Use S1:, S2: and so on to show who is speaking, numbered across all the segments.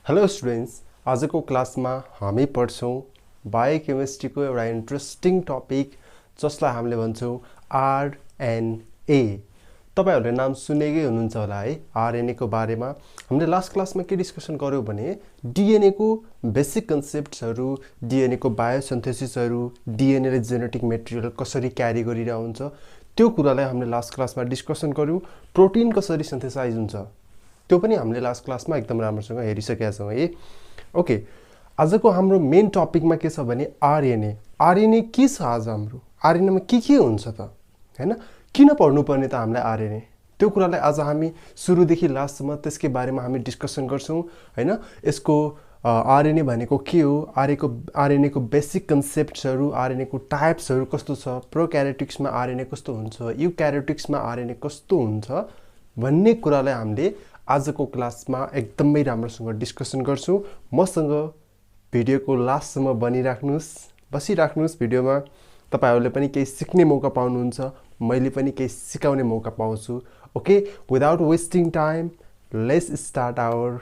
S1: Hello students, आजको क्लासमा हामी पढ्छौं बायोकेमिस्ट्रीको एउटा इन्ट्रेस्टिङ टपिक जसलाई हामीले भन्छौं आरएनए। तपाईहरुले नाम सुनेकै हुनुहुन्छ होला है। आरएनए को बारेमा हामीले लास्ट क्लासमा के डिस्कसन गर्यौं भने डीएनए को बेसिक कन्सेप्ट्सहरु, डीएनए को बायोसिन्थेसिसहरु, डीएनए ले जेनेटिक मटेरियल कसरी क्यारी गरिरहेको हुन्छ त्यो कुरालाई हामीले लास्ट क्लासमा डिस्कसन गर्यौं। प्रोटिन कसरी सिन्थेसाइज हुन्छ त्यो पनि हामीले लास्ट क्लासमा एकदम राम्रोसँग हेरिसकेका छौं है। ओके, आजको हाम्रो मेन टपिकमा के छ भने आरएनए। आरएनए के छ आज हाम्रो? आरएनए मा के हुन्छ त? हैन, किन पढ्नु पर्ने त हामीलाई आरएनए? त्यो कुरालाई आज हामी सुरुदेखि लास्टसम्म त्यसकै बारेमा हामी डिस्कसन गर्छौं हैन। यसको आरएनए भनेको के हो, आरएनए को बेसिक कन्सेप्ट्सहरु, आरएनए को टाइप्सहरु कस्तो छ, प्रोक्यारियोटिक्समा आरएनए कस्तो हुन्छ, युक्यारियोटिक्समा आरएनए कस्तो हुन्छ भन्ने कुरालाई हामीले आजको क्लासमा एकदमै राम्रोसँग डिस्कसन गर्छौं। मसँग भिडियोको लास्टसम्म बसिराख्नुस् भिडियोमा। तपाईहरुले पनि केही सिक्ने मौका पाउनुहुन्छ, मैले पनि केही सिकाउने मौका पाउँछु। Okay, without wasting time let's start our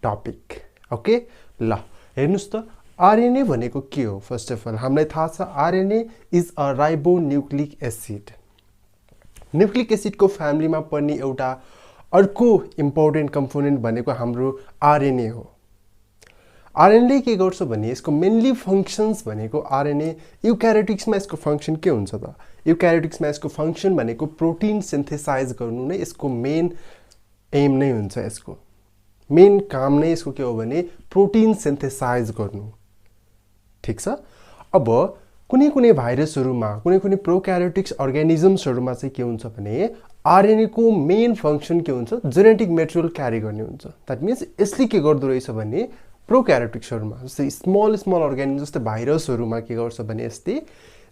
S1: topic. Okay, ल हेर्नुस् त आरएनए भनेको के हो। फर्स्ट अफ अल हामीलाई थाहा छ RNA is a ribonucleic acid. Nucleic एसिडको फ्यामिलीमा पर्ने एउटा अर्को इम्पोर्टेन्ट कम्पोनेन्ट भनेको हाम्रो आरएनए हो। आरएनए के गर्छ भने यसको मेनली फंक्शन्स भनेको आरएनए युक्यारियोटिक्समा यसको फंक्शन के हुन्छ त? युक्यारियोटिक्समा यसको फंक्शन भनेको प्रोटिन सिन्थेसाइज गर्नु नै यसको मेन एम नै हुन्छ। यसको मेन काम नै यसको के हो भने प्रोटिन सिन्थेसाइज गर्नु। ठीक छ। अब कुनै भाइरसहरुमा, कुनै प्रोक्यारियोटिक्स अर्गानिजम्सहरुमा चाहिँ के हुन्छ भने आरएनए को मेन फंक्शन के हुन्छ? जेनेटिक मटेरियल क्यारी गर्ने हुन्छ। दैट मीन्स यसले के गर्दो रहेछ भने प्रोक्यारियोटिक्सहरुमा जस्तै स्मल अर्गानिजम जस्तै भाइरसहरुमा के गर्छ भने यसले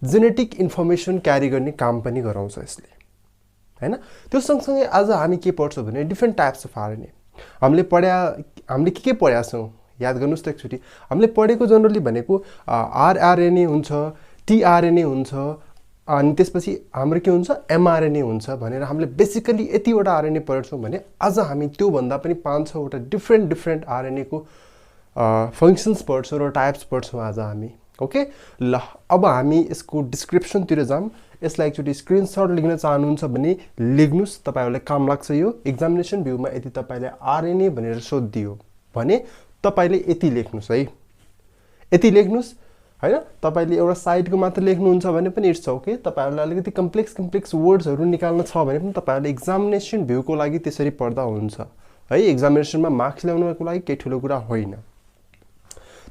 S1: जेनेटिक इन्फर्मेसन क्यारी गर्ने काम पनि गराउँछ यसले, हैन। त्यो सँगसँगै आज हामी के पढ्छौं भने डिफरेन्ट टाइप्स अफ आरएनए। हामीले के पढ्या छौं याद गर्नुस् त एकचोटी। हामीले पढेको जनरली भनेको आरआरएनए हुन्छ, टीआरएनए हुन्छ, अनि त्यसपछि हाम्रो के हुन्छ एमआरएनए हुन्छ भनेर हामीले बेसिकली यतिवटा आरएनए पढ्छौं भने आज हामी त्यो भन्दा पनि 5-6 वटा डिफरेन्ट आरएनए को फंक्शन्स पढ्छौं र टाइप्स पढ्छौं आज हामी। ओके, ल अब हामी यसको डिस्क्रिप्सन तिर जाम। यसलाई एकचोटी स्क्रिनशट लिन चाहनुहुन्छ भने लेख्नुस्, तपाईहरुलाई काम लाग्छ यो। एक्जामिनेसन भ्यूमा यदि तपाईले आरएनए भनेर सोधिदियो भने तपाईले यति लेख्नुस् है, यति लेख्नुस् हैन। तपाईले एउटा साइडको मात्र लेख्नुहुन्छ भने पनि इट्स ओके। तपाईहरुलाई अलिकति कम्प्लेक्स वर्ड्सहरु निकाल्न छ भने पनि तपाईहरुले एक्जामिनेसन भ्यूको लागि त्यसरी पढ्दा हुन्छ है। एक्जामिनेसनमा मार्क्स ल्याउनको लागि केही ठूलो कुरा होइन,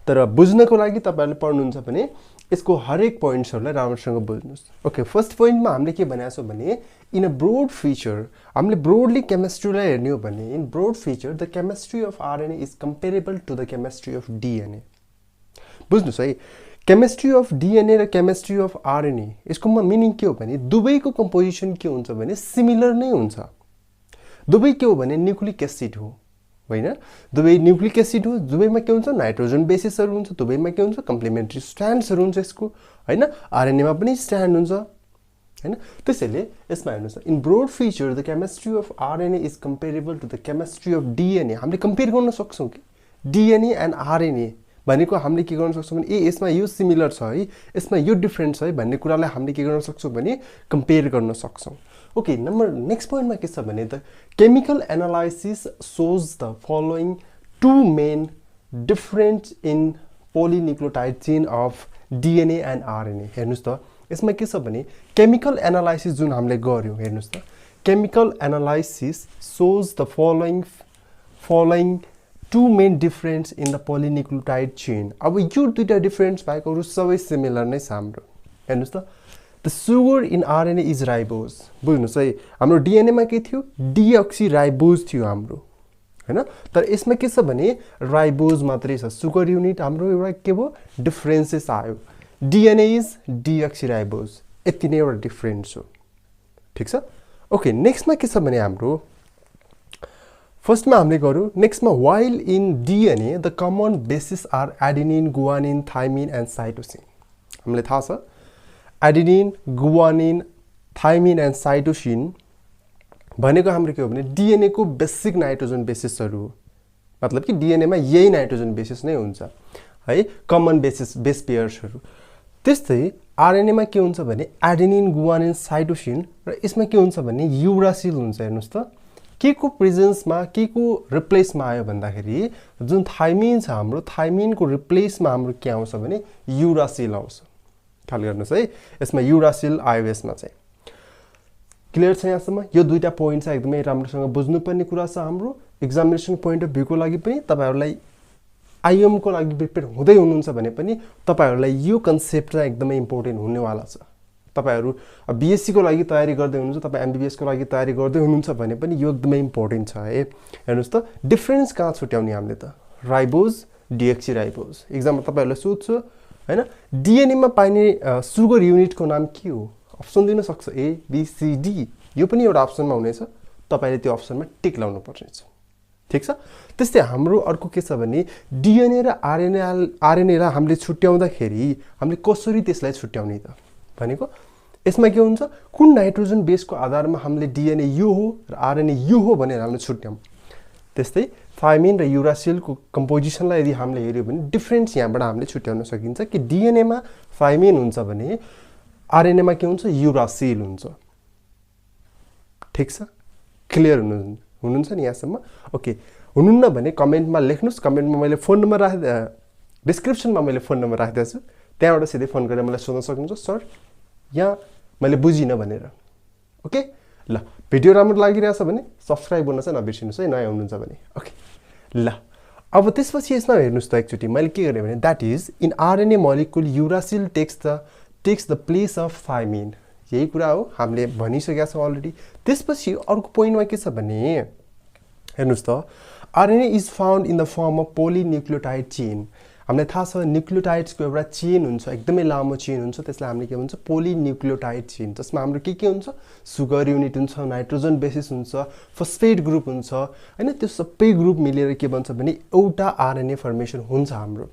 S1: तर बुझ्नको लागि तपाईहरुले पढ्नुहुन्छ भने यसको हरेक पोइन्ट्सहरुलाई राम्रोसँग बुझ्नुस्। ओके, फर्स्ट पोइन्टमा हामीले के भनेको छौं भने इन अ ब्रोड फिचर, हामीले ब्रोडली केमिस्ट्रीलाई हेर्ने हो भने in broad feature the chemistry of RNA is comparable to the chemistry of DNA. बुझ्नुस् है, केमिस्ट्री अफ डीएनए र केमिस्ट्री अफ आरएनए यसको मिनिङ के हो भने दुवैको कम्पोजिसन के हुन्छ भने सिमिलर नै हुन्छ। दुवै के हो भने न्युक्लिक एसिड हो, हैन। दुवै न्युक्लिक एसिड हो, दुवैमा के हुन्छ नाइट्रोजन बेसिसहरु हुन्छ, दुवैमा के हुन्छ कम्प्लिमेन्ट्री स्ट्रान्ड्सहरु हुन्छ यसको, हैन। आरएनए मा पनि स्ट्रान्ड हुन्छ, हैन। त्यसैले यसमा हेर्नुस् in broad feature the chemistry of RNA is comparable to the chemistry of DNA. हामीले कम्पेयर गर्न सक्छौं कि डीएनए एन्ड आरएनए भनेको हामीले के गर्न सक्छौं भने यसमा यो सिमिलर छ है, यसमा यो डिफरेन्ट छ है भन्ने कुरालाई हामीले के गर्न सक्छौं भने कम्पेयर गर्न सक्छौं। ओके, नेक्स्ट पोइन्टमा के छ भने the chemical analysis shows the following two main difference in polynucleotide chain of DNA and RNA. हेर्नुस् त यसमा के छ भने केमिकल एनालाइसिस जुन हामीले गर्यौं, हेर्नुस् त chemical analysis shows the following two main difference in the polynucleotide chain. अब यो दुईटा डिफरेन्स बाहेक अरु सबै सिमिलर नै छ हाम्रो। हेर्नुस् त the sugar in RNA is ribose. बुझ्नुस् है, हाम्रो डीएनए मा के थियो डीअक्सिराइबोज थियो हाम्रो, हैन। तर यसमा के छ भने राइबोज मात्रै छ। सुगर युनिट हाम्रो एउटा के भयो डिफरेन्सेस आयो। डीएनए इज डीअक्सिराइबोज, यति नै एउटा डिफरेन्स हो। ठीक छ। ओके, नेक्स्टमा के छ भने हाम्रो फर्स्टमा हामीले गरौँ। नेक्स्टमा while in DNA the common bases are adenine, guanine, thymine and cytosine. हामीले थाहा छ adenine, guanine, thymine and cytosine भनेको हाम्रो के हो भने डीएनए को बेसिक नाइट्रोजन बेसिसहरु हो। मतलब कि DNA मा यही नाइट्रोजन बेसिस नै हुन्छ है, कमन बेस पेयर्सहरु। त्यस्तै RNA मा के हुन्छ भने एडेनिन, गुआनिन, साइटोसिन र यसमा के हुन्छ भने युरासिल हुन्छ। हेर्नुस् त के को प्रेजेन्समा के को रिप्लेसमा आयो भन्दाखेरि जुन थाइमिन छ हाम्रो, थाइमिनको रिप्लेसमा हाम्रो के आउँछ भने युरासिल आउँछ। ख्याल गर्नुस् है, यसमा युरासिल आयो यसमा चाहिँ। क्लियर छ यहाँसम्म? यो दुईटा पोइन्ट चाहिँ एकदमै राम्रोसँग बुझ्नुपर्ने कुरा छ हाम्रो एक्जामिनेसन पोइन्ट अफ भ्यू को लागि पनि। तपाईहरुलाई आईएम को लागि प्रिपेयर हुँदै हुनुहुन्छ भने पनि तपाईहरुलाई यो कन्सेप्ट चाहिँ एकदमै इम्पोर्टेन्ट हुनेवाला छ। तपाईहरु बीएससी को लागि तयारी गर्दै हुनुहुन्छ, तपाई एमबीबीएस को लागि तयारी गर्दै हुनुहुन्छ भने पनि यो एकदमै इम्पोर्टेन्ट छ है। हेर्नुस् त डिफरेन्स कहाँ छुट्याउने हामीले त, राइबोज डीएक्सी राइबोज। एक्जाममा तपाईहरुलाई सोध्छु हैन, डीएनए मा पाइने सुगर युनिटको नाम के हो? अप्सन दिन सक्छ ए बी सी डी, यो पनि एउटा अप्सनमा हुनेछ, तपाईले त्यो अप्सनमा टिक लाउनु पर्छ। ठीक छ? त्यस्तै हाम्रो अर्को के छ भने डीएनए र आरएनए लाई हामीले छुट्याउँदाखेरि हामीले कसरी त्यसलाई छुट्याउने त भनेको यसमा के हुन्छ, कुन नाइट्रोजन बेसको आधारमा हामीले डीएनए यो हो र आरएनए यो हो भनेर हामीले छुट्याउँ। त्यस्तै थाइमिन र युरासिलको कम्पोजिसनलाई यदि हामीले हेर्यो भने डिफरेन्स यहाँबाट हामीले छुट्याउन सकिन्छ कि डीएनए मा थाइमिन हुन्छ भने आरएनए मा के हुन्छ, युरासिल हुन्छ। ठीक छ? क्लियर हुनुहुन्छ नि यहाँसम्म? ओके, हुनुहुन्न भने कमेन्टमा लेख्नुस्। कमेन्टमा मैले फोन नम्बर डिस्क्रिप्सनमा मैले फोन नम्बर राखिदिएको छु, त्यहाँबाट सिधै फोन गरेर मलाई सोध्न सक्नुहुन्छ, सर यहाँ मैले बुझिनँ भनेर। ओके ल, भिडियो राम्रो लागिरहेछ भने सब्स्क्राइब गर्न चाहिँ नबिर्सिनुस् है, नयाँ हुनुहुन्छ भने। ओके ल, अब त्यसपछि यसमा हेर्नुस् त एकचोटि मैले के गरेँ भने that is in RNA molecule uracil takes the place of thymine. यही कुरा हो, हामीले भनिसकेका छौँ अलरेडी। त्यसपछि अर्को पोइन्टमा के छ भने हेर्नुस् त, RNA is found in the form of polynucleotide chain. हामीलाई थाहा छ न्युक्लियोटाइड्सको एउटा चेन हुन्छ, एकदमै लामो चेन हुन्छ, त्यसलाई हामीले के भन्छ, पोलिन्युक्लियोटाइड चेन। जसमा हाम्रो के हुन्छ, सुगर युनिट हुन्छ, नाइट्रोजन बेसिस हुन्छ, फस्फेट ग्रुप हुन्छ हैन। त्यो सबै ग्रुप मिलेर के भन्छ भने एउटा आरएनए फर्मेसन हुन्छ हाम्रो।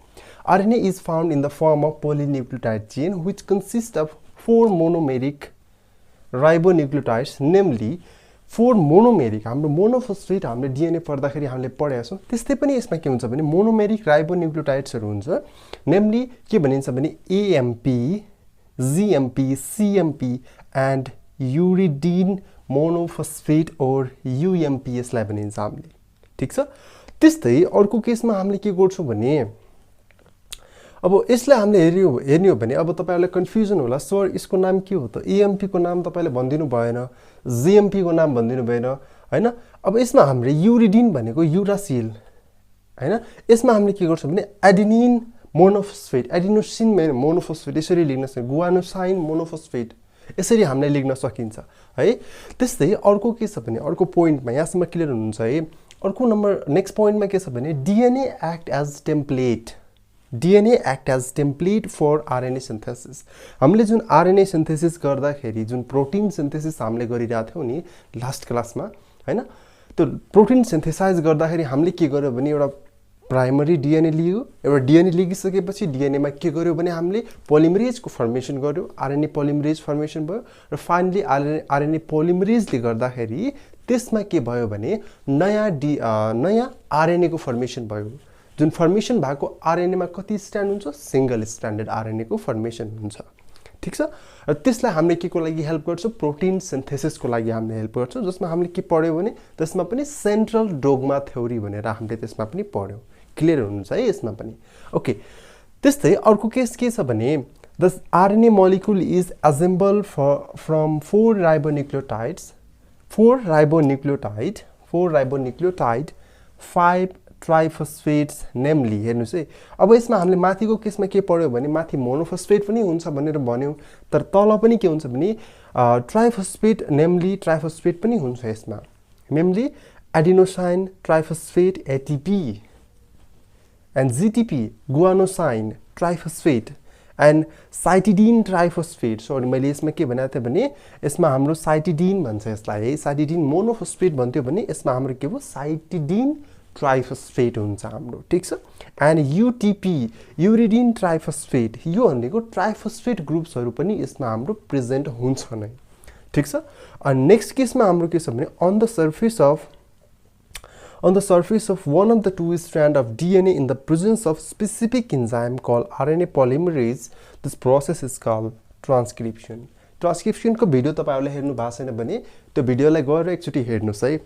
S1: RNA is found in the form of polynucleotide chain which consist of 4 monomeric ribonucleotides, namely 4 monomeric. हाम्रो मोनोफोस्फेट हामीले डीएनए पढ्दाखेरि हामीले पढेका छौँ, त्यस्तै पनि यसमा के हुन्छ भने मोनोमेरिक राइबोन्युक्लियोटाइड्सहरु हुन्छ, नेमली के भनिन्छ भने AMP, GMP, CMP and uridine monophosphate or UMP यसलाई भनिन्छ हामीले। ठीक छ? त्यस्तै अर्को केसमा हामीले के गर्छौं भने अब यसलाई हामीले हेर्ने हो भने अब तपाईहरुलाई कन्फ्युजन होला, सर यसको नाम के हो त? एएमपी को नाम तपाईले भन्दिनु भएन, जीएमपी को नाम भन्दिनु भएन हैन। अब यसमा हामीले युरिडिन भनेको युरासिल हैन, यसमा हामीले के गर्छौं भने एडेनिन मोनोफोस्फेट, एडेनोसिन मोनोफोस्फेट यसरी लेख्न सकिन्छ, गुआनोसाइन मोनोफोस्फेट यसरी हामीले लेख्न सकिन्छ है। त्यस्तै अर्को के छ भने अर्को पोइन्टमा यहाँसम्म क्लियर हुनुहुन्छ है। अर्को नम्बर नेक्स्ट पोइन्टमा के छ भने DNA act as template. DNA act as template for RNA synthesis. हामीले जुन आरएनए सिन्थेसिस गर्दाखेरि जुन प्रोटिन सिन्थेसिस हामीले गरिरहेको थियौं नि लास्ट क्लासमा हैन, त्यो प्रोटिन सिन्थेसाइज गर्दाखेरि हामीले के गर्यो भने एउटा प्राइमरी डीएनए लियो, एउटा डीएनए लिगिसकेपछि डीएनए मा के गर्यो भने हामीले पोलिमरेजको फर्मेसन गर्यो, आरएनए पोलिमरेज फर्मेसन भयो र फाइनली आरएनए पोलिमरेजले गर्दाखेरि त्यसमा के भयो भने नयाँ आरएनए को फर्मेसन भयो। जुन फर्मेसन भएको आरएनए मा कति स्ट्रान्ड हुन्छ, सिंगल स्ट्रान्डेड आरएनए को फर्मेसन हुन्छ। ठीक छ? र त्यसलाई हामीले के को लागि हेल्प गर्छ, प्रोटिन सिन्थेसिस को लागि हामीले हेल्प गर्छ, जसमा हामीले के पढ्यौ भने त्यसमा पनि सेन्ट्रल डोग्मा थ्योरी भनेर हामीले त्यसमा पनि पढ्यौ। क्लियर हुनुहुन्छ है यसमा पनि? ओके, त्यस्तै अर्को केस के छ भने the RNA molecule is assembled from 4 राइबोन्युक्लियोटाइड 5 ट्राइफोस्फेट्स, नेमली हेर्नुस् है। अब यसमा हामीले माथिको केसमा के पढ्यौ भने माथि मोनोफोस्फेट पनि हुन्छ भनेर भन्यौ, तर तल पनि के हुन्छ भने ट्राइफोस्फेट, नेमली ट्राइफोस्फेट पनि हुन्छ यसमा, namely adenosine triphosphate ATP and GTP, guanosine triphosphate and cytidine triphosphate. Sorry मैले यसमा के भनेको थिएँ भने यसमा हाम्रो साइटिडिन भन्छ यसलाई है, साइटिडिन मोनोफोस्फेट भन्थ्यो भने यसमा हाम्रो के भयो, साइटिडिन ट्राइफोस्फेट हुन्छ हाम्रो। ठीक छ? एन्ड यूटीपी, यूरिडिन ट्राइफोस्फेट, यो भनेको ट्राइफोस्फेट ग्रुप्सहरु पनि यसमा हाम्रो प्रेजेन्ट हुन्छ नै। ठीक छ? अनि नेक्स्ट केसमा हाम्रो के छ भने on the surface on the surface of one of the two strands of DNA in the presence of specific enzyme called RNA polymerase. This process is called transcription. Transcription को भिडियो तपाईहरुले हेर्नु भएको छैन भने त्यो भिडियोलाई गएर एकचोटी हेर्नुस् है।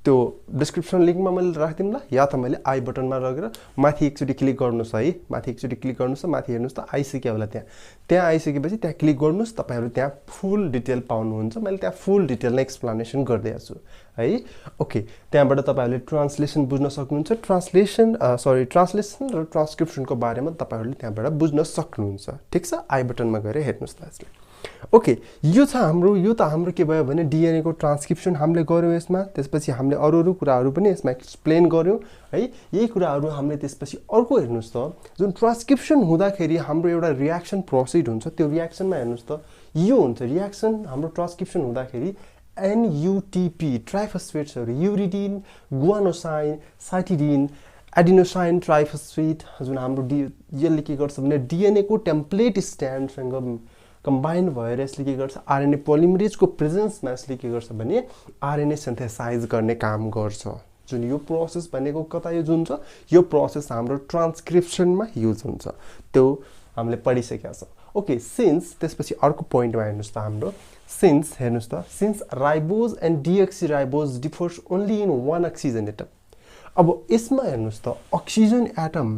S1: त्यो डिस्क्रिप्सन लिंकमा मैले राख्दिम ल, या त मैले आई बटनमा लगेर माथि एकचोटी क्लिक गर्नुस् है। माथि एकचोटी क्लिक गर्नुस्, माथि हेर्नुस् त आइसक्यो होला त्यहाँ। त्यहाँ आइसकेपछि त्यहाँ क्लिक गर्नुस्, तपाईहरु त्यहाँ फुल डिटेल पाउनुहुन्छ। मैले त्यहाँ फुल डिटेल नै एक्सप्लेनेसन गर्दै छु है। ओके, त्यहाँबाट तपाईहरुले ट्रान्सलेसन बुझ्न सक्नुहुन्छ। ट्रान्सलेसन र ट्रान्सक्रिप्सनको बारेमा तपाईहरुले त्यहाँबाट बुझ्न सक्नुहुन्छ। ठीक छ, आई बटनमा गएर हेर्नुस् त यसले। ओके, यो त हाम्रो के भयो भने डीएनए को ट्रान्सक्रिप्सन हामीले गर्यौं यसमा। त्यसपछि हामीले अरु कुराहरु पनि यसमा एक्सप्लेन गर्यौं है। यही कुराहरु हामीले त्यसपछि अर्को हेर्नुस् त, जुन ट्रान्सक्रिप्सन हुँदाखेरि हाम्रो एउटा रियाक्सन प्रोसिड हुन्छ। त्यो रियाक्सनमा हेर्नुस् त, यो हुन्छ रियाक्सन हाम्रो ट्रान्सक्रिप्सन हुँदाखेरि NUTP ट्राइफस्फेट्सहरु, युरिडिन, गुआनोसाइन, साइटिडिन, एडिनोसाइन ट्राइफस्फेट जुन हाम्रो यसले के गर्छ भने डीएनए को टेम्प्लेट स्ट्यान्डसँग कम्बाइन भएर यसले के गर्छ, आरएनए पोलिमरेज को प्रेजेन्समा यसले के गर्छ भने आरएनए सिन्थेसाइज गर्ने काम गर्छ। जुन यो प्रोसेस भनेको कता युज हुन्छ, यो प्रोसेस हाम्रो ट्रान्सक्रिप्सनमा युज हुन्छ। त्यो हामीले पढिसकेका छौं। ओके, सिन्स त्यसपछि अर्को पोइन्टमा हेर्नुस् त हाम्रो सिन्स हेर्नुस् त, since ribose and deoxyribose differs only in one oxygen atom. अब यसमा हेर्नुस् त ऑक्सिजन एटम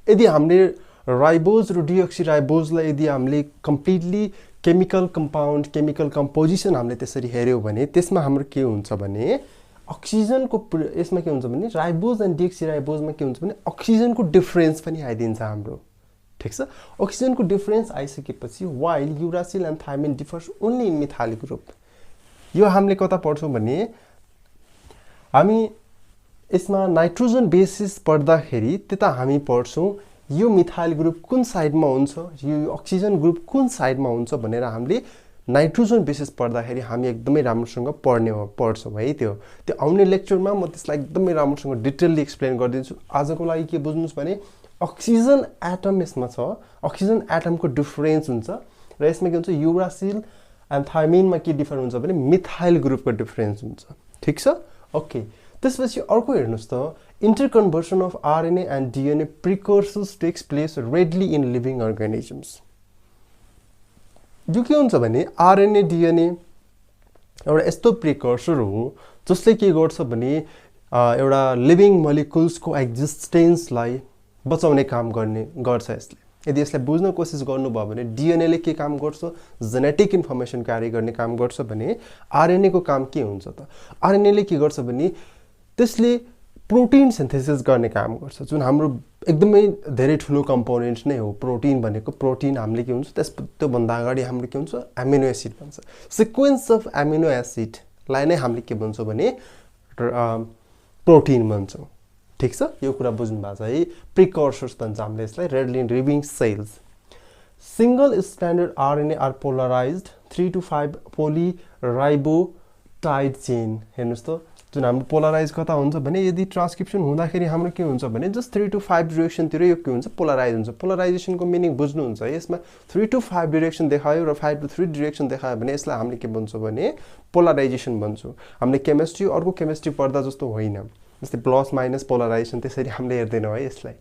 S1: यदि हामीले राइबोज र डीऑक्सीराइबोजलाई यदि हामीले completely chemical compound, chemical composition हामीले त्यसरी हेर्यौं भने त्यसमा हाम्रो के हुन्छ भने ऑक्सिजनको यसमा के हुन्छ भने राइबोज एन्ड डीऑक्सीराइबोजमा के हुन्छ भने ऑक्सिजनको डिफरेन्स पनि आइदिन्छ हाम्रो। ठीक छ, ऑक्सिजनको डिफरेन्स आइसकेपछि while uracil and thymine differs only in methyl group. यो हामीले कता पढ्छौं भने हामी यसमा नाइट्रोजन बेसिस पढ्दाखेरि त्यता हामी पढ्छौं यो मिथाइल ग्रुप कुन साइडमा हुन्छ, यो ऑक्सिजन ग्रुप कुन साइडमा हुन्छ भनेर हामीले नाइट्रोजन बेसिस पढ्दाखेरि हामी एकदमै राम्रोसँग पढ्छौं है। त्यो आउने लेक्चरमा म त्यसलाई एकदमै राम्रोसँग डिटेलली एक्सप्लेन गरिदिन्छु। आजको लागि के बुझ्नुस् भने ऑक्सिजन एटम यसमा छ, ऑक्सिजन एटमको डिफरेन्स हुन्छ र यसमा के हुन्छ यूरासिल एन्ड थाइमिनमा के डिफर हुन्छ भने मिथाइल ग्रुपको डिफरेन्स हुन्छ। ठीक छ, ओके। त्यसपछि अर्को हेर्नुस् त, interconversion of RNA and DNA precursors takes place readily in living organisms. यो के हुन्छ भने RNA DNA एउटा यस्तो प्रिकर्सर हो जसले के गर्छ भने एउटा लिभिङ मोलिक्युल्सको एक्जिस्टेन्सलाई बचाउने काम गर्छ यसले। यदि यसलाई बुझ्न कोसिस गर्नुभयो भने डीएनए ले के काम गर्छ, जेनेटिक इन्फर्मेसन क्यारी गर्ने काम गर्छ भने आरएनए को काम के हुन्छ त, आरएनए ले के गर्छ भने त्यसले प्रोटिन सिन्थेसिस गर्ने काम गर्छ। जुन हाम्रो एकदमै धेरै ठुलो कम्पोनेन्ट्स नै हो प्रोटिन भनेको। प्रोटिन हामीले के हुन्छ त्यो भन्दा अगाडि हाम्रो के हुन्छ एमिनो एसिड भन्छ। सिक्वेन्स अफ एमिनो एसिड लाई नै हामीले के भन्छौं भने प्रोटिन भन्छौं। ठीक छ, यो कुरा बुझ्नु भएको छ है। प्रिकर्सर्स भन्छ हामीले यसलाई, readily living cells. Single stranded RNA are polarised 3 to 5 polyribonucleotide chain. हेर्नुस् त, जुन हाम्रो पोलराइज कता हुन्छ भने यदि ट्रान्सक्रिप्सन हुँदाखेरि हाम्रो के हुन्छ भने जस्ट 3 to 5 डाइरेक्सन तिर यो के हुन्छ पोलराइज हुन्छ। पोलराइजेसनको मिनिङ बुझ्नुहुन्छ यसमा 3 to 5 डाइरेक्सन देखायो र 5 to 3 डाइरेक्सन देखायो भने यसलाई हामीले के भन्छौं भने पोलराइजेसन भन्छौं। हामीले केमिस्ट्री अर्को केमिस्ट्री पढ्दा जस्तो होइन, जस्तै प्लस माइनस पोलराइजेसन त्यसरी हामीले हेर्दैनौं है यसलाई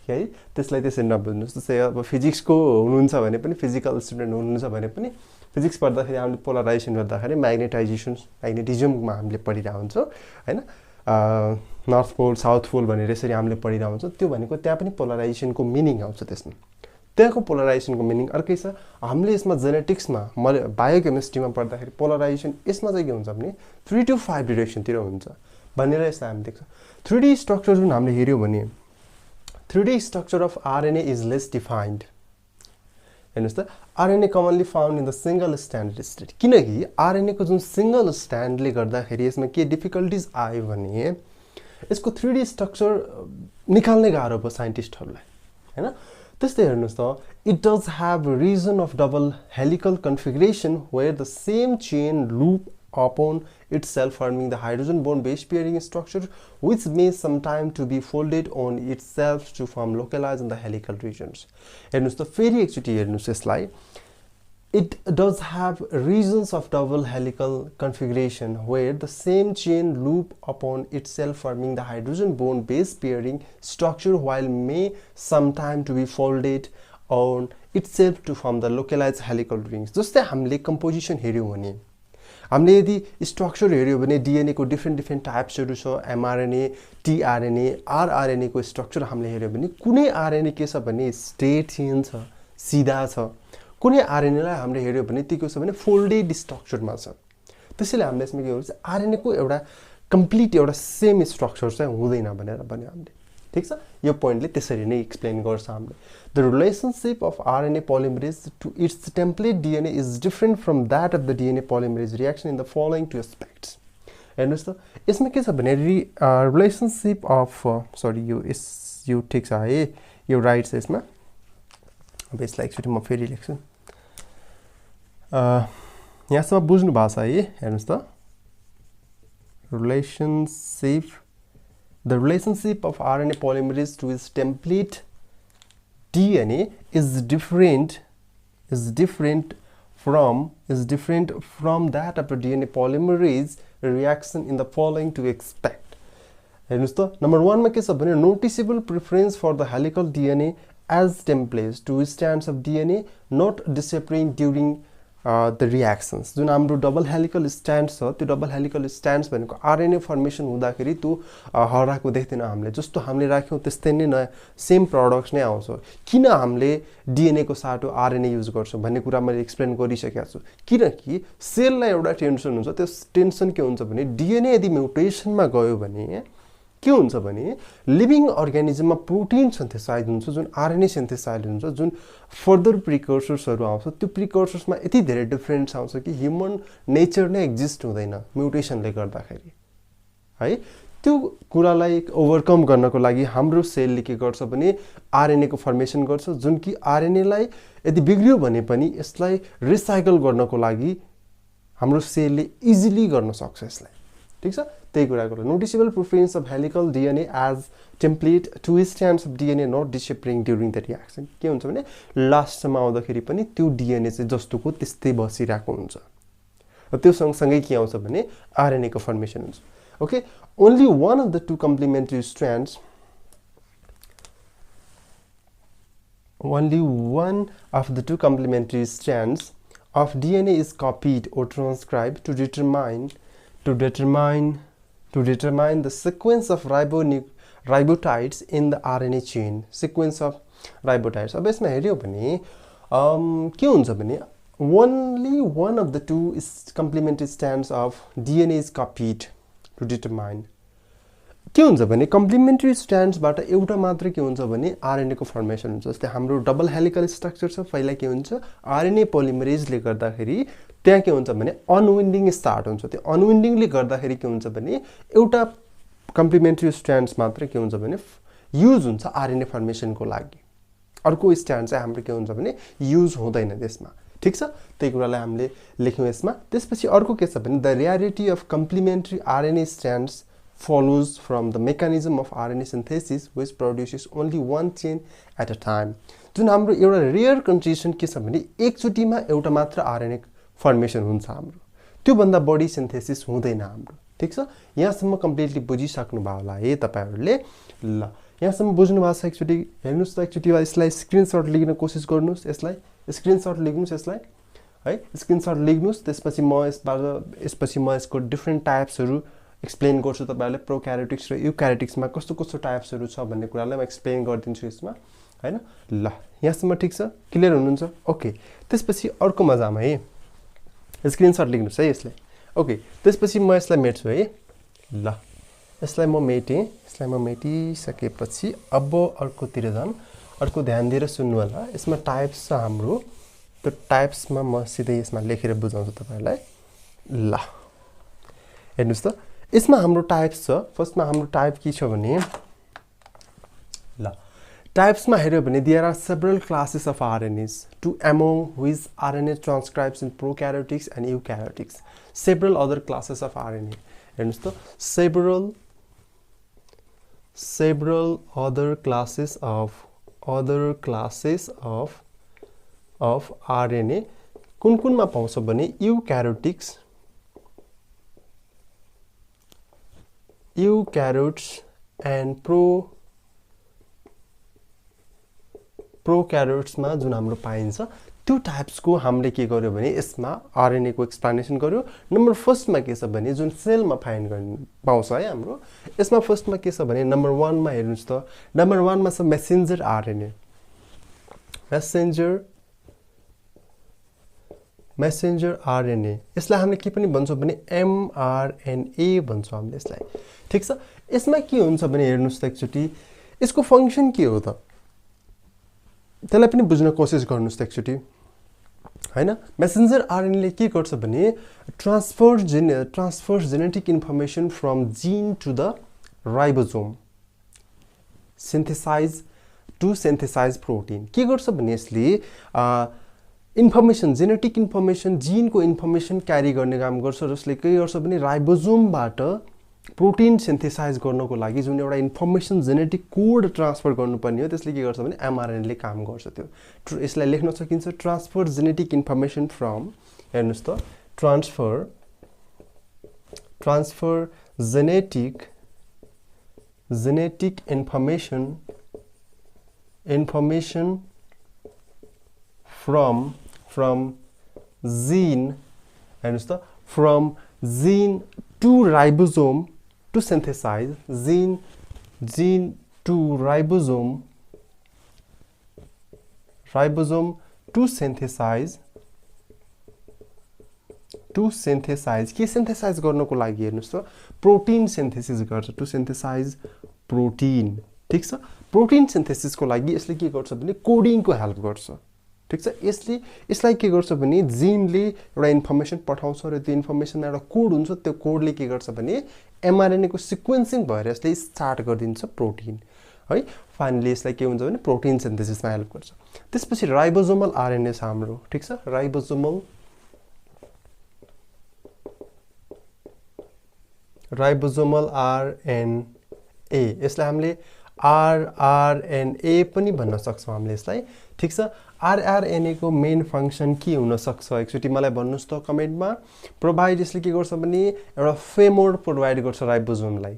S1: है। त्यसलाई त्यसरी नबुझ्नुस्। जस्तै अब फिजिक्सको हुनुहुन्छ भने पनि, फिजिकल स्टुडेन्ट हुनुहुन्छ भने पनि फिजिक्स पढ्दाखेरि हामीले पोलराइजेसन गर्दाखेरि म्याग्नेटिजममा हामीले पढिरहेको हुन्छौं हैन। नर्थ पोल साउथ पोल भनेर यसरी हामीले पढिरहेको हुन्छौं। त्यो भनेको त्यहाँ पनि पोलराइजेसनको मिनिङ आउँछ त्यसमा। त्यहाँको पोलराइजेसनको मिनिङ अर्कै छ। हामीले यसमा जेनेटिक्समा बायोकेमिस्ट्रीमा पढ्दाखेरि पोलराइजेसन यसमा चाहिँ के हुन्छ भने 3 to 5 डाइरेक्सन तिर हुन्छ भनेर यसलाई हामी देख्छौं। 3D स्ट्रक्चर जुन हामीले हेर्यौं भने 3D structure of RNA is less defined. हेर्नुस् त, RNA commonly found in the single strand state. किनकि RNA को जुन सिंगल स्ट्यान्डले गर्दाखेरि यसमा के डिफिकल्टीज आयो भने यसको 3D स्ट्रक्चर निकाल्नै गाह्रो भयो साइन्टिस्टहरुलाई हैन। त्यस्तै हेर्नुस् त, it does have a region of double helical configuration where the same chain loop upon itself forming the hydrogen bond base pairing structure which may sometime to be folded on itself to form localized in the helical regions. हेर्नुस् त, फेरि एकचोटी हेर्नुस् यसलाई। it does have regions of double helical configuration where the same chain loop upon itself, forming the hydrogen bond base pairing structure, while may sometime to be folded on itself to form the localized helical rings. जस्तै हामीले composition हेर्यौं भने, हामीले यदि structure हेर्यौं भने DNA को different टाइप्सहरु छ, mRNA, tRNA, rRNA को structure हामीले हेर्यौं भने कुनै RNA के छ भने straight chain छ, सिधा छ, कुनै RNA लाई हामीले हेर्यौं भने त्यो के छ भने folded structure मा छ। त्यसैले हामीले यसमा के गर्छ, RNA को एउटा complete एउटा same structure चाहिँ हुँदैन भनेर भन्यो हामीले। ठीक छ, यो पोइन्टले त्यसरी नै एक्सप्लेन गर्छ हामीले। The relationship of RNA polymerase to its template DNA is different from that of the DNA polymerase reaction in the following two aspects. हेर्नुस् त, यसमा के छ भने relationship of sorry यो ठीक छ है, यो राइट छ यसमा। अब यसलाई एकचोटि म फेरि लेख्छु। यहाँसम्म बुझ्नु भएको छ है, हेर्नुस् त। The relationship of RNA polymerase to its template DNA is different from that of the DNA polymerase reaction in the following to expect. हेर्नुस् त, नम्बर 1 मा के छ भने noticeable preference for the helical DNA as templates to strands of DNA not disappearing during the reactions. जुन हाम्रो double helical stands छ, त्यो डबल हेलिकल स्ट्यान्ड्स भनेको RNA फर्मेसन हुँदाखेरि त्यो हराएको देख्दैन हामीले। जस्तो हामीले राख्यौं त्यस्तै नै नयाँ सेम प्रोडक्ट्स नै आउँछ। किन हामीले DNA को साटो RNA युज गर्छौं भन्ने कुरा मैले एक्सप्लेन गरिसकेको छु। किनकि सेललाई एउटा टेन्सन हुन्छ, त्यो टेन्सन के हुन्छ भने DNA यदि म्युटेसनमा गयो भने के हुन्छ भने लिभिङ अर्गानिजममा प्रोटिन सिन्थेसाइज हुन्छ, जुन RNA सिन्थेसाइज हुन्छ, जुन फर्दर प्रिकर्सर्सहरु आउँछ, त्यो प्रिकर्सर्समा यति धेरै डिफरेन्स आउँछ कि ह्युमन नेचर नै एक्जिस्ट हुँदैन म्युटेसनले गर्दाखेरि है। त्यो कुरालाई ओभरकम गर्नको लागि हाम्रो सेलले के गर्छ भने RNA को फर्मेसन गर्छ, जुन कि RNA लाई यदि बिग्रियो भने पनि यसलाई रिसाइकल गर्नको लागि हाम्रो सेलले इजिली गर्न सक्छ यसलाई। ठीक छ, त्यही कुरा गरौँ। Noticeable preference of helical DNA as template to strands of DNA not disappearing during the reaction. के हुन्छ भने लास्टमा आउँदाखेरि पनि त्यो DNA चाहिँ जस्तोको त्यस्तै बसिरहेको हुन्छ। र त्यो सँगसँगै के आउँछ भने RNA को फर्मेसन हुन्छ। Okay, only one of the two complementary strands of DNA is copied or transcribed to determine the sequence of ribotides in the RNA chain. Sequence of ribotides. अब यसमा हेर्यौ भने के हुन्छ भने only one of the two complementary strands of DNA is copied to determine. के हुन्छ भने complementary स्ट्रान्ड्सबाट एउटा मात्र के हुन्छ भने RNA को फर्मेसन हुन्छ। जस्तै हाम्रो डबल हेलिकल स्ट्रक्चर छ, पहिला के हुन्छ RNA पोलिमरेजले गर्दाखेरि त्यहाँ के हुन्छ भने अनविन्डिङ स्टार्ट हुन्छ। त्यो अनविन्डिङले गर्दाखेरि के हुन्छ भने एउटा कम्प्लिमेन्ट्री स्ट्रान्ड्स मात्र के हुन्छ भने युज हुन्छ RNA फर्मेसनको लागि, अर्को स्ट्रान्ड चाहिँ हाम्रो के हुन्छ भने युज हुँदैन त्यसमा। ठीक छ, त्यही कुरालाई हामीले लेख्यौं यसमा। त्यसपछि अर्को के छ भने the rarity of complementary RNA स्ट्रान्ड्स follows from the mechanism of RNA synthesis which produces only one chain at a time. जुन हाम्रो एउटा रेयर कन्डिसन के छ भने एकचोटीमा एउटा मात्र RNA फर्मेसन हुन्छ हाम्रो, त्यो भन्दा बढी सिन्थेसिस हुँदैन हाम्रो। ठीक छ, यहाँसम्म कम्प्लिटली बुझिसक्नु भयो होला है तपाईहरुले। ल, यहाँसम्म बुझ्नु भएको छ एकचोटी हेर्नुस् त, एकचोटी यसलाई स्क्रिनशट लिन कोसिस गर्नुस्, यसलाई स्क्रिनशट लिनुस्, यसलाई है स्क्रिनशट लिनुस्। त्यसपछि म यसको डिफरेन्ट टाइप्सहरु एक्सप्लेन गर्छु तपाईहरुले। प्रोक्यारियोटिक्स र युक्यारियोटिक्समा कस्तो कस्तो टाइप्सहरु छ भन्ने कुरालाई म एक्सप्लेन गर्दिन्छु यसमा, हैन। ल, यहाँसम्म ठीक छ, क्लियर हुनुहुन्छ? ओके, त्यसपछि अर्को मजामा है स्क्रिनशट लिनुस् है यसलाई। ओके, त्यसपछि म यसलाई मेट्छु है। ल, यसलाई म मेटिसकेपछि अब अर्कोतिर जाम। अर्को ध्यान दिएर सुन्नु होला। यसमा टाइप्स छ हाम्रो, त्यो टाइप्समा म सिधै यसमा लेखेर बुझाउँछु तपाईहरुलाई। ल, हेर्नुस् त, यसमा हाम्रो टाइप्स छ। फर्स्टमा हाम्रो टाइप के छ भने ल, टाइप्समा हेर्यो भने there are several classes of RNAs to among which RNA transcribes in prokaryotics and eukaryotics. Several other classes of RNA. हेर्नुस् त, several other classes of RNA कुन कुनमा पाउँछ भने eukaryotes and prokaryotes मा जुन हाम्रो पाइन्छ त्यो टाइप्स को हामीले के गर्यो भने यसमा आरएनए को एक्सप्लेनेसन गर्यो। नम्बर फर्स्ट मा के छ भने जुन सेल मा फाइन्ड गर्न पाउँछ है हाम्रो यसमा फर्स्ट मा के छ भने नम्बर 1 मा हेर्नुस् त नम्बर 1 मा छ मेसेन्जर आरएनए मेसेन्जर आरएनए यसलाई हामीले के पनि भन्छौं भने एमआरएनए भन्छौं हामीले यसलाई ठीक छ। यसमा के हुन्छ भने हेर्नुस् त एकचोटी यसको फंक्सन के हो त त्यसलाई पनि बुझ्न कोशिश गर्नुस् त एकचोटी हैन। मेसेन्जर आरएनए ले के गर्छ भने transfers genetic information from gene to the ribosome synthesize protein के गर्छ भने यसले इन्फर्मेसन जेनेटिक इन्फर्मेसन जीन को इन्फर्मेसन क्यारी गर्ने काम गर्छ जसले के गर्छ भने राइबोसोमबाट प्रोटिन सिन्थेसाइज गर्नको लागि जुन एउटा इन्फर्मेसन जेनेटिक कोड ट्रान्सफर गर्नुपर्ने हो त्यसले के गर्छ भने एमआरएनए ले काम गर्छ। त्यो यसलाई लेख्न सकिन्छ ट्रान्सफर जेनेटिक इन्फर्मेसन फ्रम हेर्नुस् त transfer genetic information from gene हेर्नुस् त from gene to ribosome to synthesize gene to ribosome to synthesize के सिन्थेसाइज गर्नको लागि हेर्नुस् त प्रोटिन सिन्थेसिस गर्छ टु सिन्थेसाइज प्रोटिन ठीक छ। प्रोटिन सिन्थेसिस को लागि यसले के गर्छ भने कोडिङ को हेल्प गर्छ ठीक छ। यसलाई के गर्छ भने जीनले एउटा इन्फर्मेसन पठाउँछ र त्यो इन्फर्मेसनमा एउटा कोड हुन्छ त्यो कोडले के गर्छ भने एमआरएनए को सिक्वेन्सिङ भएर यसले स्टार्ट गरिदिन्छ प्रोटिन है। फाइनली यसलाई के हुन्छ भने प्रोटिन सिन्थेसिसमा हेल्प गर्छ। त्यसपछि राइबोसोमल आरएनए छ हाम्रो ठीक छ। राइबोसोमल आरएनए यसलाई हामीले आरआरएनए पनि भन्न सक्छौं हामीले यसलाई ठीक छ। आरआरएनए को मेन फंक्सन के हुन सक्छ एकचोटी मलाई भन्नुस् त कमेन्टमा। प्रोभाइड यसले के गर्छ भने एउटा फ्रेमवर्क प्रोभाइड गर्छ राइबोसोमलाई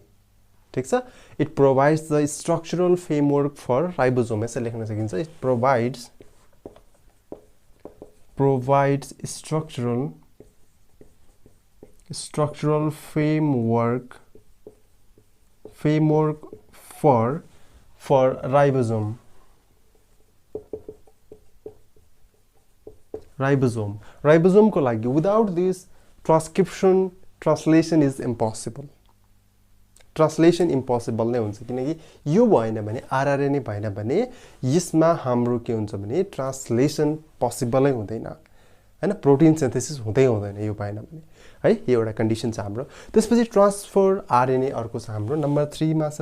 S1: ठीक छ। It provides the structural framework for ribosome यसले लेख्न सकिन्छ it provides structural framework for ribosome को लागि without this translation is impossible नै हुन्छ किनकि यो भएन भने आरआरएनए भएन भने यसमा हाम्रो के हुन्छ भने ट्रान्सलेसन पोसिबलै हुँदैन हैन प्रोटिन सिन्थेसिस हुँदैन यो भएन भने है यो एउटा कन्डिसन छ हाम्रो। त्यसपछि ट्रान्सफर आरएनए अर्को छ हाम्रो नम्बर 3 मा छ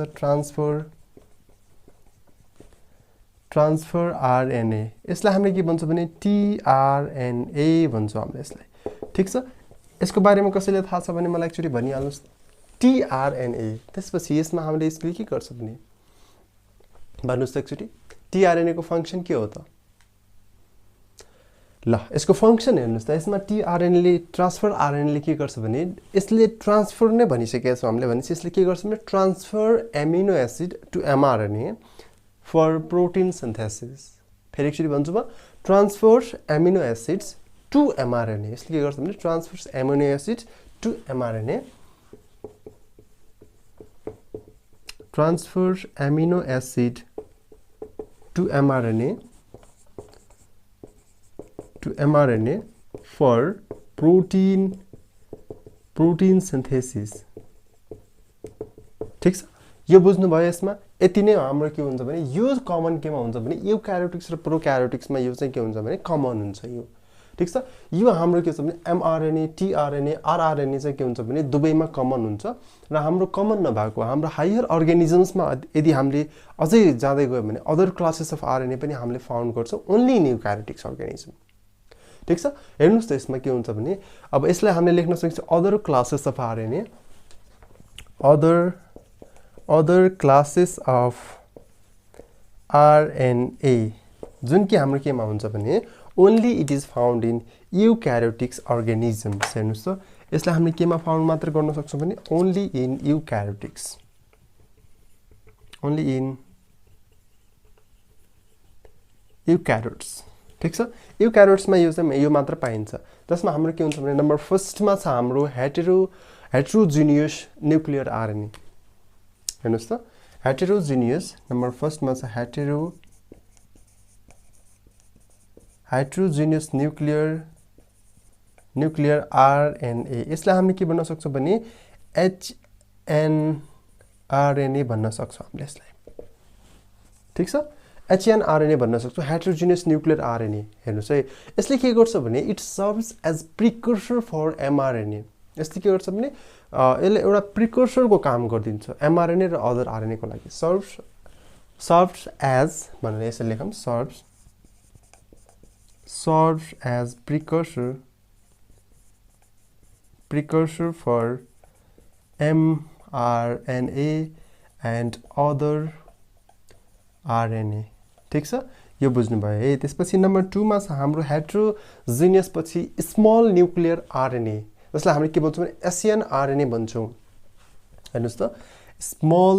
S1: ट्रान्सफर आरएनए यसलाई हामीले के भन्छौं भने टीआरएनए भन्छौं हामीले यसलाई ठीक छ। यसको बारेमा कसैले थाहा छ भने मलाई एकचोटी भनिहाल्नुस् टीआरएनए। त्यसपछि यसमा हामीले यसले के गर्छ भने भन्नुस् त एकचोटी टीआरएनए को फंक्सन के हो त ल यसको फंक्सन हेर्नुस् त यसमा टीआरएनए ले ट्रान्सफर आरएनए ले के गर्छ भने यसले ट्रान्सफर नै भनिसकेको छ हामीले भने यसले के गर्छ भने transfer amino acid to mRNA for protein synthesis. फेरि एकचोटी भन्छु म transfers amino acids to mRNA यसले के गर्छ भने transfers amino acid to mRNA transfers amino acid to mRNA for protein synthesis ठीक छ। यो बुझ्नु भयो यसमा यति नै हाम्रो के हुन्छ भने यो कमन केमा हुन्छ भने युक्यारियोटिक्स र प्रोक्यारियोटिक्समा यो चाहिँ के हुन्छ भने कमन हुन्छ यो ठीक छ। यो हाम्रो के छ भने एमआरएनए टीआरएनए आरआरएनए चाहिँ के हुन्छ भने दुवैमा कमन हुन्छ र हाम्रो कमन नभएको हाम्रो हायर अर्गानिजम्समा यदि हामीले अझै जाँदै गयो भने अदर क्लासेस अफ आरएनए पनि हामीले फाउन्ड गर्छौं ओन्ली इन युक्यारियोटिक्स अर्गानिजम ठीक छ। हेर्नुस् त यसमा के हुन्छ भने अब यसलाई हामीले लेख्न सकिन्छ other classes of RNA other classes of RNA जुन कि हाम्रो केमा हुन्छ भने only it is found in eukaryotics organisms हेर्नुस् त यसलाई हामीले केमा फाउन्ड मात्र गर्न सक्छौं भने ओन्ली इन यूक्यारियोटिक्स ओन्ली इन यूक्यारियोट्स ठीक छ यूक्यारियोट्स मा यो मात्र पाइन्छ जसमा हाम्रो के हुन्छ भने नम्बर फर्स्ट मा छ हाम्रो हेटेरोजिनियस न्यूक्लियर आरएनए हेर्नुस् त हेटेरोजिनियस नम्बर फर्स्ट मा छ हेटेरोजिनियस न्यूक्लियर आरएनए यसलाई हामीले के भन्न सक्छौं भने एचएनआरएनए भन्न सक्छौं हामीले यसलाई ठीक छ HNRNA भन्न सक्छौं हेटेरोजिनियस न्यूक्लियर आरएनए हेर्नुस् है यसले के गर्छ भने it serves as precursor for mRNA यसले के गर्छ भने यसले एउटा प्रिकर्सर को काम गर्दिन्छ mRNA र अदर आरएनए को लागि सर्व्स एज भनेर यसले लेखौं serves as precursor for mRNA and other RNA ठीक छ यो बुझ्नु भयो है त्यसपछि नम्बर 2 मा छ हाम्रो हेटेरोजिनियस पछि स्मल न्यूक्लियर आरएनए जसलाई हामीले के भन्छौं भने SNRNA भन्छौं हेर्नुस् त स्मल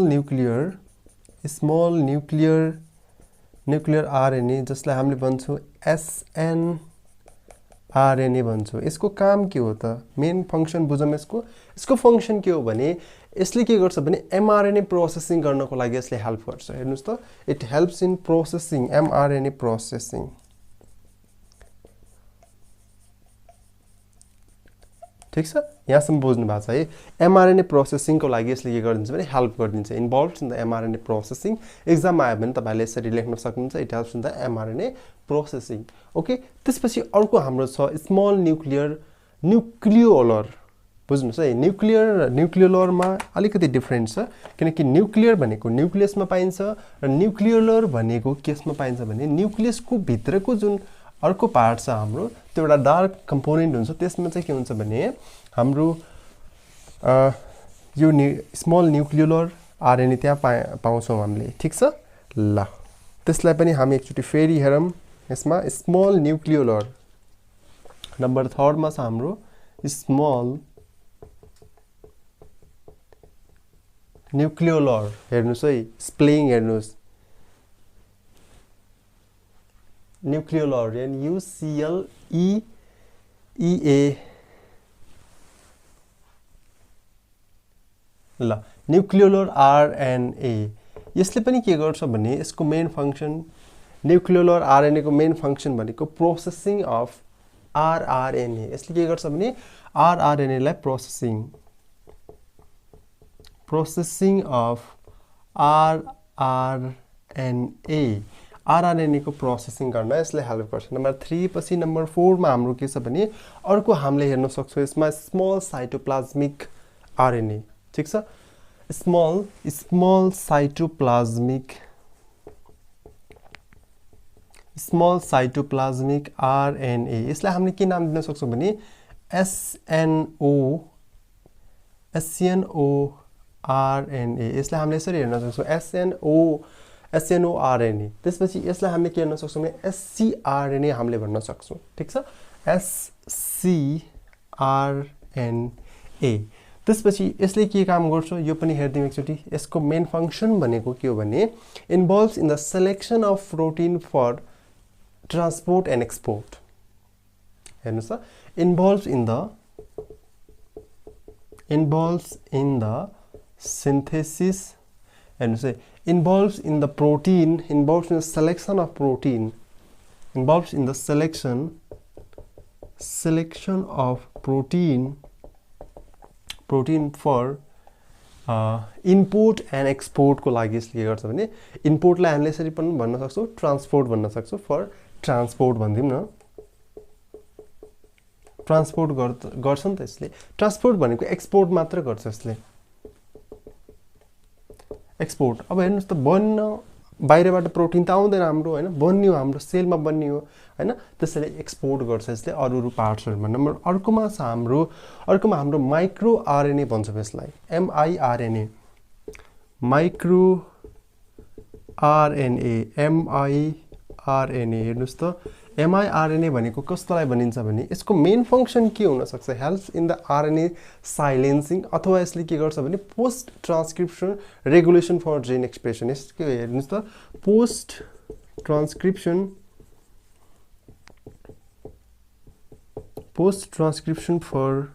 S1: न्यूक्लियर आरएनए जसलाई हामीले भन्छौं SNRNA भन्छौं यसको काम के हो त मेन फंक्सन बुझौं यसको फंक्सन के हो भने यसले के गर्छ भने mRNA प्रोसेसिङ गर्नको लागि यसले हेल्प गर्छ हेर्नुस् त it helps in processing mRNA processing ठीक छ यहाँसम्म बुझ्नु भएको छ है mRNA प्रोसेसिङ को लागि यसले के गर्दिन्छ भने हेल्प गर्दिन्छ involved in the mRNA processing एक्जाममा आयो भने तपाईले यसरी लेख्न सक्नुहुन्छ it helps in the mRNA processing okay त्यसपछि अर्को हाम्रो छ स्मल न्यूक्लियोलर बुझ्नुस् है न्यूक्लियर र न्यूक्लियोलर मा अलिकति डिफरेन्ट छ किनकि न्यूक्लियर भनेको न्यूक्लियसमा पाइन्छ र न्यूक्लियोलर भनेको केसमा पाइन्छ भने न्यूक्लियसको भित्रको जुन अर्को पार्ट छ हाम्रो त्यो एउटा डार्क कम्पोनेन्ट हुन्छ त्यसमा चाहिँ के हुन्छ भने हाम्रो यो स्मल न्यूक्लियोलर आरएनए त्यहाँ पाउँछौं हामीले ठीक छ ल त्यसलाई पनि हामी एकचोटी फेरि हेरौं यसमा स्मल न्यूक्लियोलर नम्बर 3 मा छ हाम्रो स्मल न्यूक्लियोलर हेर्नुस् है स्पेलिङ हेर्नुस् न्यूक्लियोलर NUCLEEA ल न्यूक्लियोलर RNA यसले पनि के गर्छ भने यसको मेन फंक्सन न्यूक्लियोलर RNA को मेन फंक्सन भनेको प्रोसेसिङ अफ rRNA यसले के गर्छ भने rRNA लाई प्रोसेसिङ अफ rRNA को प्रोसेसिङ गर्न यसले हेल्प गर्छ नम्बर 3 पछि नम्बर 4 मा हाम्रो के छ भने अर्को हामीले हेर्न सक्छौं यसमा स्मल साइटोप्लाज्मिक RNA ठीक छ स्मल साइटोप्लाज्मिक RNA यसलाई हामीले के नाम दिन सक्छौं भने SNO RNA यसलाई हामीले यसरी हेर्न सक्छौं SNO RNA त्यसपछि यसलाई हामीले के हेर्न सक्छौं भने ScRNA हामीले भन्न सक्छौं ठीक छ ScRNA त्यसपछि यसले के काम गर्छ यो पनि हेर्दियौ एकचोटी यसको मेन फंक्सन भनेको के हो भने involves in the selection of protein for transport and export हेर्नुस् त involves in the synthesis and say involves in the protein involves in the selection of protein involves in the selection of protein for import and export को लागि यसले के गर्छ भने import लाई हामीले यसरी पनि भन्न सक्छौं ट्रान्सपोर्ट भन्न सक्छौं फर ट्रान्सपोर्ट भन्दिम न ट्रान्सपोर्ट गर्छ नि त यसले ट्रान्सपोर्ट भनेको एक्सपोर्ट मात्र गर्छ यसले एक्सपोर्ट अब हेर्नुस् त बन्न बाहिरबाट प्रोटिन त आउँदैन हाम्रो हैन बन्नियो हाम्रो सेलमा बन्नियो हैन त्यसैले एक्सपोर्ट गर्छ यसले अरु पार्ट्सहरुमा नम्बर अर्कोमा हाम्रो माइक्रो आरएनए भन्छौं यसलाई mRNA माइक्रो आरएनए mRNA हेर्नुस् त mRNA भनेको कस्तोलाई भनिन्छ भने यसको मेन फंक्सन के हुन सक्छ helps in the RNA silencing अथवा यसले के गर्छ भने post transcription regulation for gene expression यसको हेर्नुस् त post transcription for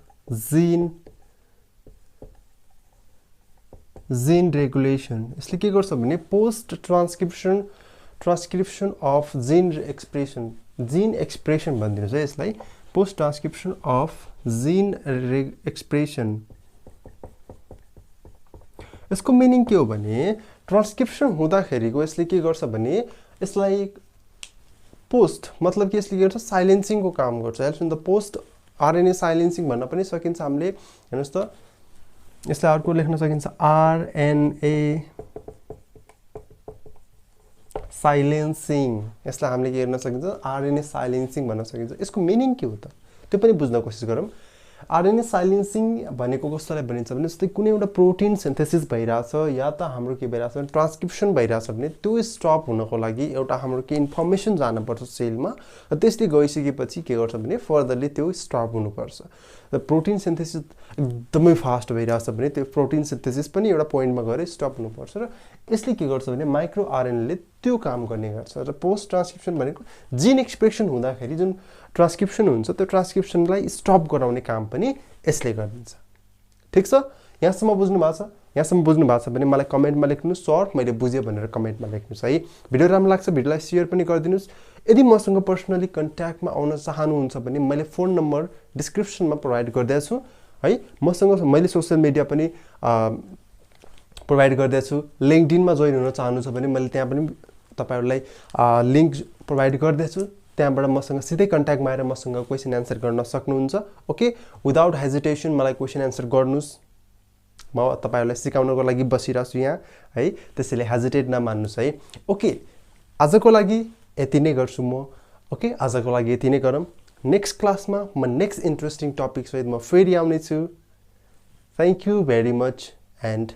S1: gene regulation यसले के गर्छ भने post transcription of gene expression भनिदिनुस् है यसलाई post transcription of gene expression यसको मिनिङ के हो भने ट्रान्सक्रिप्सन हुँदाखेरिको यसले के गर्छ भने यसलाई पोस्ट मतलब कि यसले के गर्छ साइलेन्सिङ को काम गर्छ helps in the post RNA साइलेन्सिङ भन्न पनि सकिन्छ हामीले हेर्नुस् त यसलाई अर्को लेख्न सकिन्छ RNA साइलेन्सिङ यसलाई हामीले के गर्न सकिन्छ RNA साइलेन्सिङ भन्न सकिन्छ यसको मिनिङ के हो त त्यो पनि बुझ्न कोसिस गरौँ RNA साइलेन्सिङ भनेको कस्तोलाई भनिन्छ भने जस्तै कुनै एउटा प्रोटिन सिन्थेसिस भइराछ या त हाम्रो के भइराछ भने ट्रान्सक्रिप्सन भइराछ भने त्यो स्टप हुनको लागि एउटा हाम्रो के इन्फर्मेसन जानु पर्छ सेलमा र त्यसले गइसकेपछि के गर्छ भने फर्दरली त्यो स्टप हुनुपर्छ र प्रोटिन सिन्थेसिस एकदमै फास्ट भइराछ भने त्यो प्रोटिन सिन्थेसिस पनि एउटा पोइन्टमा गएर स्टप हुनुपर्छ र यसले के गर्छ भने माइक्रो RNA ले त्यो काम गर्ने गर्छ र पोस्ट ट्रान्सक्रिप्सन भनेको जिन एक्सप्रेसन हुँदाखेरि जुन ट्रान्सक्रिप्सन हुन्छ त्यो ट्रान्सक्रिप्सनलाई स्टप गराउने काम पनि यसले गरिन्छ ठीक छ यहाँसम्म बुझ्नु भएको छ यहाँसम्म बुझ्नु भएको छ भने मलाई कमेन्टमा लेख्नुस् सर मैले बुझेँ भनेर कमेन्टमा लेख्नुस् है भिडियो राम्रो लाग्छ भिडियोलाई शेयर पनि गरिदिनुस् यदि मसँग पर्सनली कन्ट्याक्टमा आउन चाहनुहुन्छ भने मैले फोन नम्बर डिस्क्रिप्सनमा प्रोभाइड गर्दैछु है मसँग मैले सोशल मिडिया पनि प्रोभाइड गर्दैछु लिंक्डइनमा जोइन हुन चाहनुहुन्छ भने मैले त्यहाँ पनि तपाईहरुलाई लिंक प्रोभाइड गर्दैछु त्यहाँबाट मसँग सिधै कन्ट्याक्टमा आएर मसँग क्वेशन आन्सर गर्न सक्नुहुन्छ ओके विदाउट हेजिटेसन मलाई क्वेशन आन्सर गर्नुस् म तपाईहरुलाई सिकाउनको लागि बसिराछु यहाँ है त्यसैले हेजिटेट नमान्नुस् है ओके आजको लागि यति नै गर्छु म ओके आजको लागि यति नै गरौँ नेक्स्ट क्लासमा म नेक्स्ट इन्ट्रेस्टिङ टपिक सहित म फेरि आउने छु thank you very much and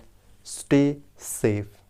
S1: stay safe